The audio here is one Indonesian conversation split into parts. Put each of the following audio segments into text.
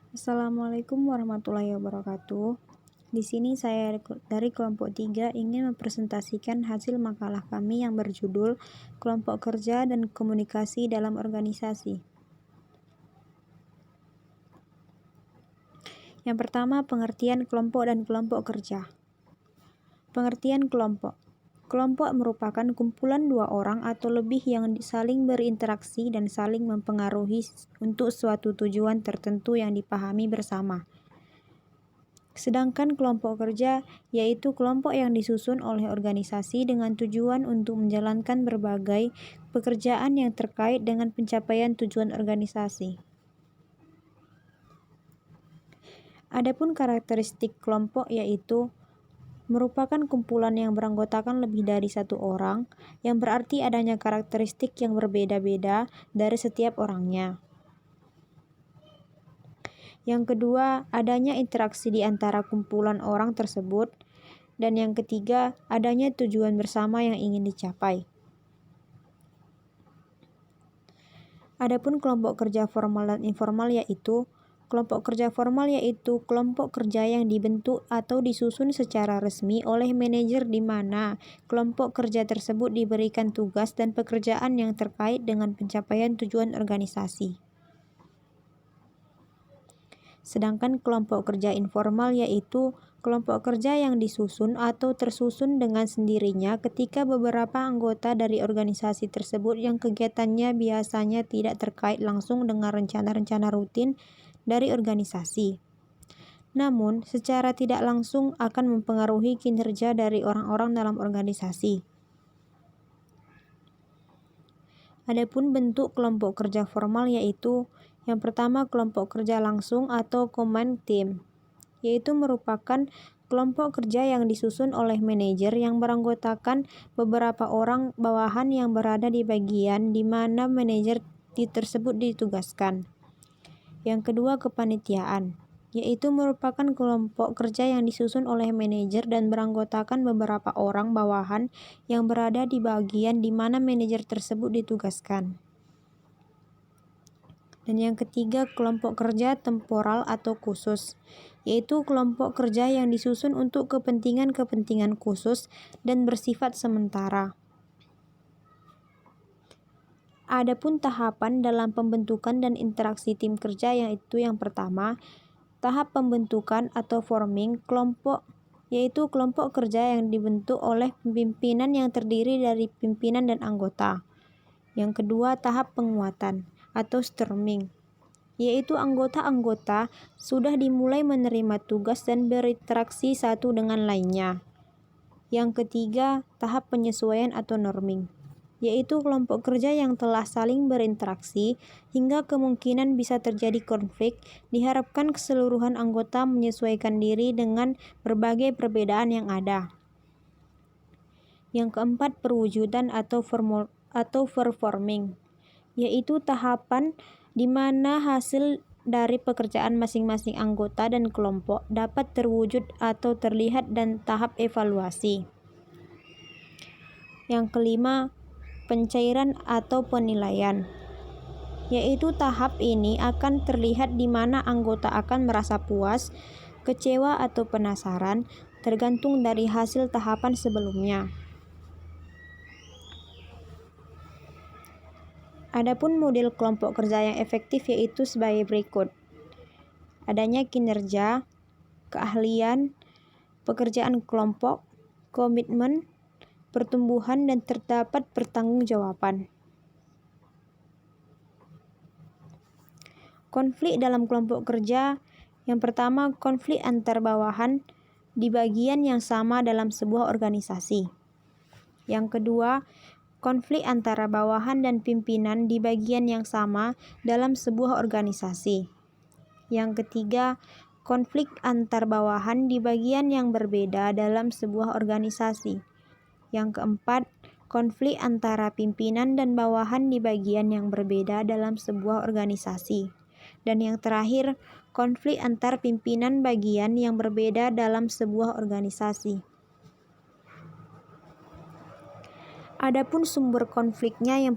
Assalamualaikum warahmatullahi wabarakatuh. Di sini saya dari kelompok 3 ingin mempresentasikan hasil makalah kami yang berjudul Kelompok Kerja dan Komunikasi dalam Organisasi. Yang pertama, pengertian kelompok dan kelompok kerja. Pengertian kelompok. Kelompok merupakan kumpulan dua orang atau lebih yang saling berinteraksi dan saling mempengaruhi untuk suatu tujuan tertentu yang dipahami bersama. Sedangkan kelompok kerja yaitu kelompok yang disusun oleh organisasi dengan tujuan untuk menjalankan berbagai pekerjaan yang terkait dengan pencapaian tujuan organisasi. Adapun karakteristik kelompok yaitu merupakan kumpulan yang beranggotakan lebih dari satu orang, yang berarti adanya karakteristik yang berbeda-beda dari setiap orangnya. Yang kedua, adanya interaksi di antara kumpulan orang tersebut. Dan yang ketiga, adanya tujuan bersama yang ingin dicapai. Adapun kelompok kerja formal dan informal yaitu kelompok kerja formal yaitu kelompok kerja yang dibentuk atau disusun secara resmi oleh manajer di mana kelompok kerja tersebut diberikan tugas dan pekerjaan yang terkait dengan pencapaian tujuan organisasi. Sedangkan kelompok kerja informal yaitu kelompok kerja yang disusun atau tersusun dengan sendirinya ketika beberapa anggota dari organisasi tersebut yang kegiatannya biasanya tidak terkait langsung dengan rencana-rencana rutin dari organisasi. Namun, secara tidak langsung akan mempengaruhi kinerja dari orang-orang dalam organisasi. Adapun bentuk kelompok kerja formal yaitu yang pertama kelompok kerja langsung atau command team, yaitu merupakan kelompok kerja yang disusun oleh manajer yang beranggotakan beberapa orang bawahan yang berada di bagian di mana manajer tersebut ditugaskan. Yang kedua, kepanitiaan, yaitu merupakan kelompok kerja yang disusun oleh manajer dan beranggotakan beberapa orang bawahan yang berada di bagian di mana manajer tersebut ditugaskan. Dan yang ketiga, kelompok kerja temporal atau khusus, yaitu kelompok kerja yang disusun untuk kepentingan-kepentingan khusus dan bersifat sementara. Adapun tahapan dalam pembentukan dan interaksi tim kerja yaitu yang pertama, tahap pembentukan atau forming kelompok, yaitu kelompok kerja yang dibentuk oleh pimpinan yang terdiri dari pimpinan dan anggota. Yang kedua, tahap penguatan atau storming, yaitu anggota-anggota sudah dimulai menerima tugas dan berinteraksi satu dengan lainnya. Yang ketiga, tahap penyesuaian atau norming, yaitu kelompok kerja yang telah saling berinteraksi hingga kemungkinan bisa terjadi konflik. Diharapkan keseluruhan anggota menyesuaikan diri dengan berbagai perbedaan yang ada. Yang keempat, perwujudan atau performing, yaitu tahapan di mana hasil dari pekerjaan masing-masing anggota dan kelompok dapat terwujud atau terlihat dan tahap evaluasi. Yang kelima, pencairan atau penilaian, yaitu tahap ini akan terlihat di mana anggota akan merasa puas, kecewa atau penasaran, tergantung dari hasil tahapan sebelumnya. Adapun model kelompok kerja yang efektif yaitu sebagai berikut. Adanya kinerja, keahlian, pekerjaan kelompok, komitmen, pertumbuhan, dan terdapat pertanggungjawaban. Konflik dalam kelompok kerja. Yang pertama, konflik antar bawahan di bagian yang sama dalam sebuah organisasi. Yang kedua, konflik antara bawahan dan pimpinan di bagian yang sama dalam sebuah organisasi. Yang ketiga, konflik antar bawahan di bagian yang berbeda dalam sebuah organisasi. Yang keempat, konflik antara pimpinan dan bawahan di bagian yang berbeda dalam sebuah organisasi. Dan yang terakhir, konflik antar pimpinan bagian yang berbeda dalam sebuah organisasi. Adapun sumber konfliknya yang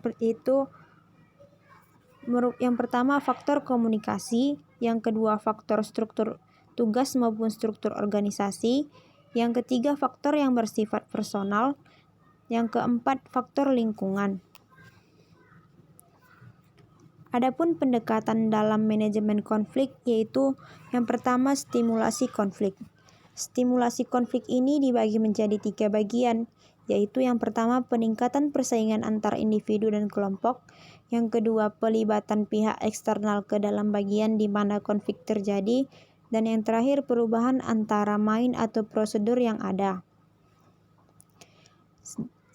pertama faktor komunikasi, Yang kedua, faktor struktur tugas maupun struktur organisasi. Yang ketiga, faktor yang bersifat personal. Yang keempat, faktor lingkungan. Adapun pendekatan dalam manajemen konflik yaitu yang pertama, stimulasi konflik. Stimulasi konflik ini dibagi menjadi 3 bagian, yaitu yang pertama, peningkatan persaingan antar individu dan kelompok. Yang kedua, pelibatan pihak eksternal ke dalam bagian di mana konflik terjadi. Dan yang terakhir, perubahan antara main atau prosedur yang ada.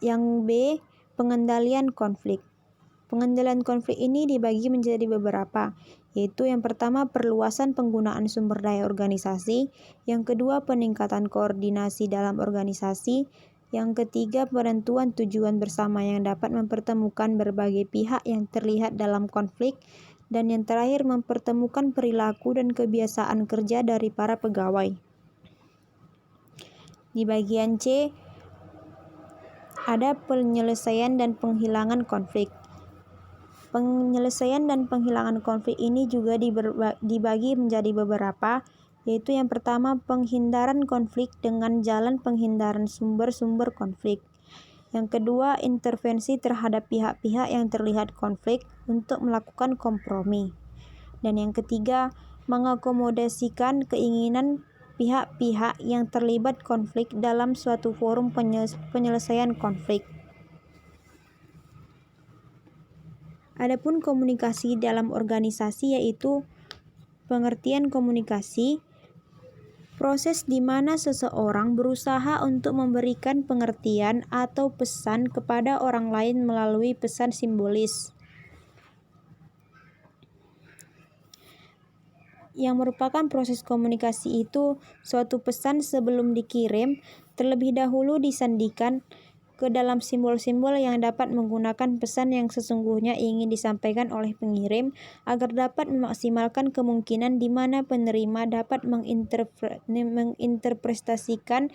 Yang B, pengendalian konflik. Pengendalian konflik ini dibagi menjadi beberapa, yaitu yang pertama, perluasan penggunaan sumber daya organisasi. Yang kedua, peningkatan koordinasi dalam organisasi. Yang ketiga, penentuan tujuan bersama yang dapat mempertemukan berbagai pihak yang terlihat dalam konflik. Dan yang terakhir, mempertemukan perilaku dan kebiasaan kerja dari para pegawai. Di bagian C, ada penyelesaian dan penghilangan konflik. Penyelesaian dan penghilangan konflik ini juga dibagi menjadi beberapa, yaitu yang pertama, penghindaran konflik dengan jalan penghindaran sumber-sumber konflik. Yang kedua, intervensi terhadap pihak-pihak yang terlihat konflik untuk melakukan kompromi. Dan yang ketiga, mengakomodasikan keinginan pihak-pihak yang terlibat konflik dalam suatu forum penyelesaian konflik. Adapun komunikasi dalam organisasi yaitu pengertian komunikasi, proses di mana seseorang berusaha untuk memberikan pengertian atau pesan kepada orang lain melalui pesan simbolis, yang merupakan proses komunikasi itu suatu pesan sebelum dikirim terlebih dahulu disandikan ke dalam simbol-simbol yang dapat menggunakan pesan yang sesungguhnya ingin disampaikan oleh pengirim agar dapat memaksimalkan kemungkinan di mana penerima dapat menginterpretasikan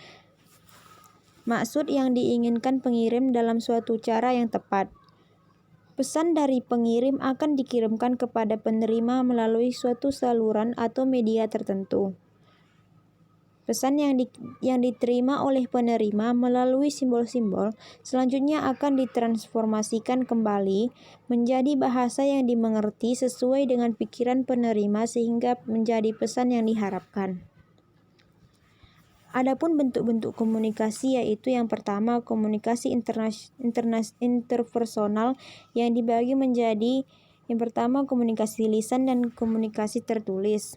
maksud yang diinginkan pengirim dalam suatu cara yang tepat. Pesan dari pengirim akan dikirimkan kepada penerima melalui suatu saluran atau media tertentu. Pesan yang diterima oleh penerima melalui simbol-simbol selanjutnya akan ditransformasikan kembali menjadi bahasa yang dimengerti sesuai dengan pikiran penerima sehingga menjadi pesan yang diharapkan. Adapun bentuk-bentuk komunikasi yaitu yang pertama, komunikasi interpersonal yang dibagi menjadi yang pertama, komunikasi lisan dan komunikasi tertulis.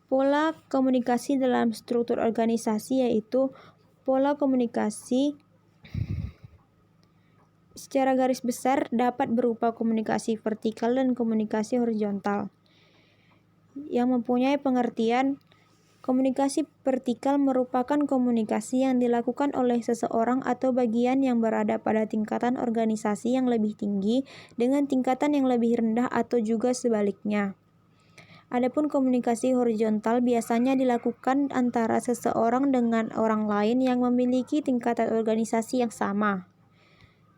Pola komunikasi dalam struktur organisasi yaitu pola komunikasi secara garis besar dapat berupa komunikasi vertikal dan komunikasi horizontal. Yang mempunyai pengertian, komunikasi vertikal merupakan komunikasi yang dilakukan oleh seseorang atau bagian yang berada pada tingkatan organisasi yang lebih tinggi dengan tingkatan yang lebih rendah atau juga sebaliknya. Adapun komunikasi horizontal biasanya dilakukan antara seseorang dengan orang lain yang memiliki tingkatan organisasi yang sama.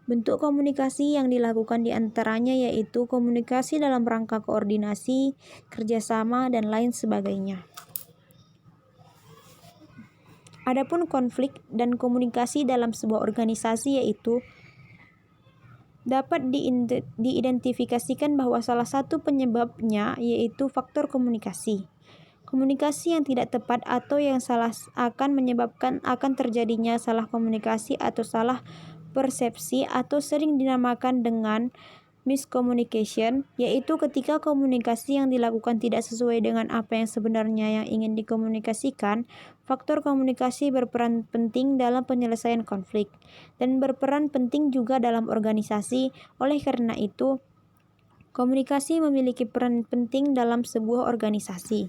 Bentuk komunikasi yang dilakukan di antaranya yaitu komunikasi dalam rangka koordinasi, kerjasama, dan lain sebagainya. Adapun konflik dan komunikasi dalam sebuah organisasi yaitu dapat diidentifikasikan bahwa salah satu penyebabnya yaitu faktor komunikasi. Komunikasi yang tidak tepat atau yang salah akan menyebabkan akan terjadinya salah komunikasi atau salah persepsi atau sering dinamakan dengan miscommunication, yaitu ketika komunikasi yang dilakukan tidak sesuai dengan apa yang sebenarnya yang ingin dikomunikasikan. Faktor komunikasi berperan penting dalam penyelesaian konflik dan berperan penting juga dalam organisasi. Oleh karena itu, komunikasi memiliki peran penting dalam sebuah organisasi.